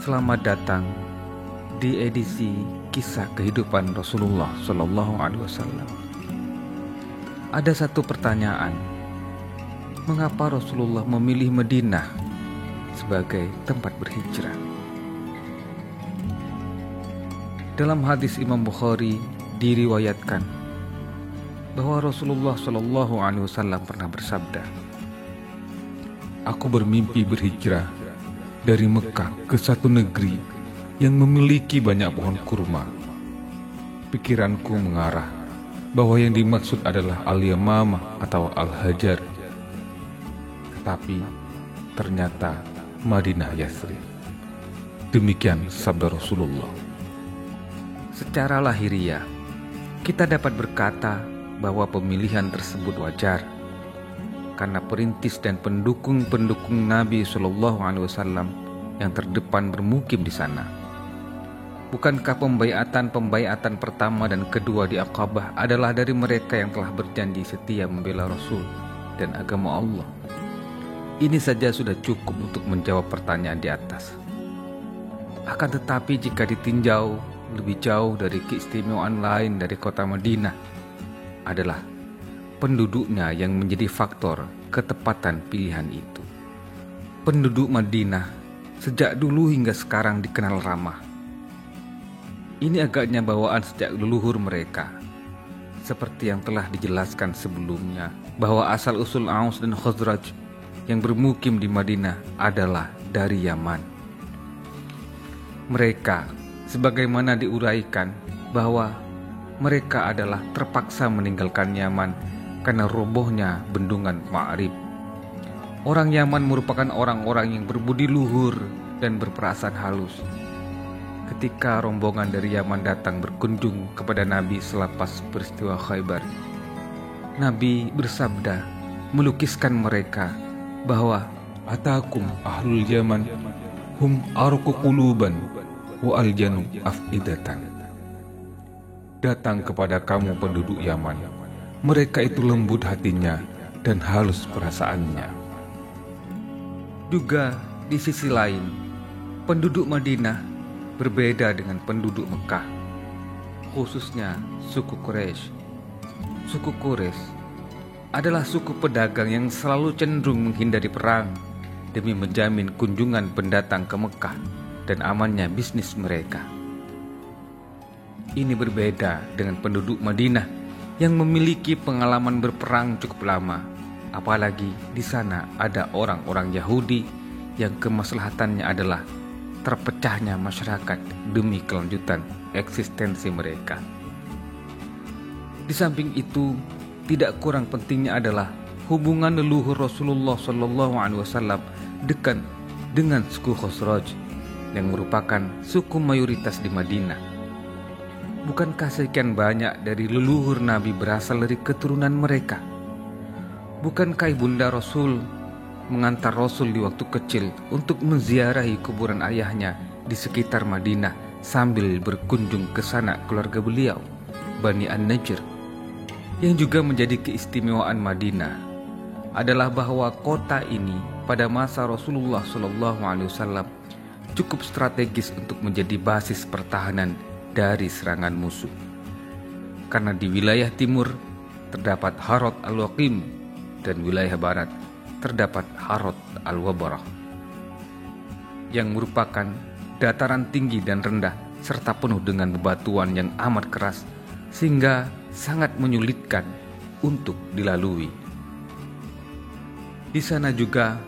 Selamat datang di edisi kisah kehidupan Rasulullah Shallallahu Alaihi Wasallam. Ada satu pertanyaan, mengapa Rasulullah memilih Madinah sebagai tempat berhijrah? Dalam hadis Imam Bukhari diriwayatkan bahwa Rasulullah Shallallahu Alaihi Wasallam pernah bersabda, "Aku bermimpi berhijrah dari Mekah ke satu negeri yang memiliki banyak pohon kurma. Pikiranku mengarah bahwa yang dimaksud adalah Al-Yamamah atau Al-Hajar. Tetapi ternyata Madinah Yathrib." Demikian sabda Rasulullah. Secara lahiriah, kita dapat berkata bahwa pemilihan tersebut wajar, karena perintis dan pendukung-pendukung Nabi Shallallahu Alaihi Wasallam yang terdepan bermukim di sana. Bukankah pembaiatan pertama dan kedua di Aqabah adalah dari mereka yang telah berjanji setia membela Rasul dan agama Allah? Ini saja sudah cukup untuk menjawab pertanyaan di atas. Akan tetapi jika ditinjau lebih jauh dari keistimewaan lain dari kota Madinah adalah penduduknya yang menjadi faktor ketepatan pilihan itu. Penduduk Madinah sejak dulu hingga sekarang dikenal ramah. Ini agaknya bawaan sejak leluhur mereka. Seperti yang telah dijelaskan sebelumnya, bahwa asal-usul Aus dan Khazraj yang bermukim di Madinah adalah dari Yaman. Mereka, sebagaimana diuraikan, bahwa mereka adalah terpaksa meninggalkan Yaman karena robohnya bendungan Ma'rib. Orang Yaman merupakan orang-orang yang berbudi luhur dan berperasaan halus. Ketika rombongan dari Yaman datang berkunjung kepada Nabi selepas peristiwa Khaybar, Nabi bersabda melukiskan mereka bahwa "Atakum ahlul Yaman hum arqu quluban wa aljanu afidatan." Datang kepada kamu penduduk Yaman, mereka itu lembut hatinya dan halus perasaannya. Juga di sisi lain, penduduk Madinah berbeda dengan penduduk Mekah, khususnya suku Quraisy. Suku Quraisy adalah suku pedagang yang selalu cenderung menghindari perang demi menjamin kunjungan pendatang ke Mekah dan amannya bisnis mereka. Ini berbeda dengan penduduk Madinah yang memiliki pengalaman berperang cukup lama, apalagi di sana ada orang-orang Yahudi yang kemaslahatannya adalah terpecahnya masyarakat demi kelanjutan eksistensi mereka. Di samping itu, tidak kurang pentingnya adalah hubungan leluhur Rasulullah Shallallahu Alaihi Wasallam dekat dengan suku Khazraj yang merupakan suku mayoritas di Madinah. Bukankah sekian banyak dari leluhur Nabi berasal dari keturunan mereka? Bukankah ibunda Rasul mengantar Rasul di waktu kecil untuk menziarahi kuburan ayahnya di sekitar Madinah sambil berkunjung ke sanak keluarga beliau, Bani An-Najr? Yang juga menjadi keistimewaan Madinah adalah bahwa kota ini pada masa Rasulullah SAW cukup strategis untuk menjadi basis pertahanan dari serangan musuh, karena di wilayah timur terdapat Harod al-Waqim dan wilayah barat terdapat Harod al-Wabarah yang merupakan dataran tinggi dan rendah serta penuh dengan bebatuan yang amat keras sehingga sangat menyulitkan untuk dilalui. Di sana juga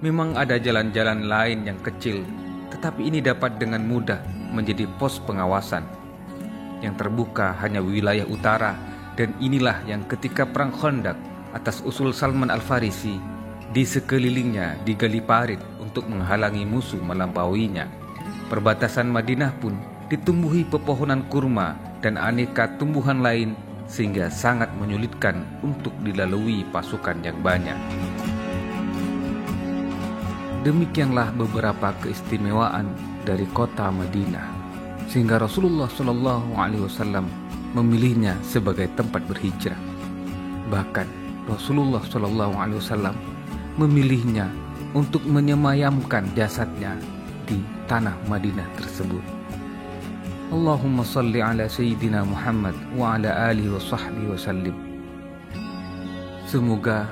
memang ada jalan-jalan lain yang kecil, tetapi ini dapat dengan mudah menjadi pos pengawasan yang terbuka hanya wilayah utara, dan inilah yang ketika perang Khandaq atas usul Salman Al-Farisi di sekelilingnya digali parit untuk menghalangi musuh melampauinya. Perbatasan Madinah pun ditumbuhi pepohonan kurma dan aneka tumbuhan lain sehingga sangat menyulitkan untuk dilalui pasukan yang banyak. Demikianlah beberapa keistimewaan dari kota Madinah, sehingga Rasulullah Shallallahu Alaihi Wasallam memilihnya sebagai tempat berhijrah. Bahkan Rasulullah Shallallahu Alaihi Wasallam memilihnya untuk menyemayamkan jasadnya di tanah Madinah tersebut. Allahumma salli ala Sayyidina Muhammad wa ala alihi wa sahbihi wa sallim. Semoga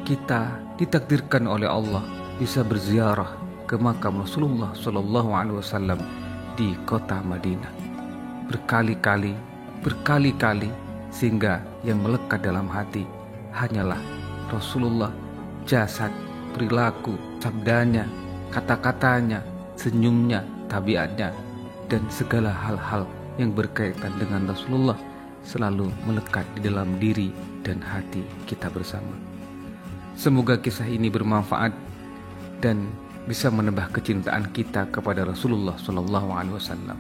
kita ditakdirkan oleh Allah bisa berziarah ke makam Rasulullah Sallallahu Alaihi Wasallam di kota Madinah berkali-kali, sehingga yang melekat dalam hati hanyalah Rasulullah, jasad, perilaku, sabdanya, kata-katanya, senyumnya, tabiatnya, dan segala hal-hal yang berkaitan dengan Rasulullah selalu melekat di dalam diri dan hati kita bersama. Semoga kisah ini bermanfaat dan bisa menambah kecintaan kita kepada Rasulullah Sallallahu Alaihi Wasallam.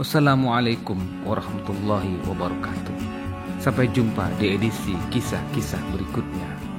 Wassalamualaikum warahmatullahi wabarakatuh. Sampai jumpa di edisi kisah-kisah berikutnya.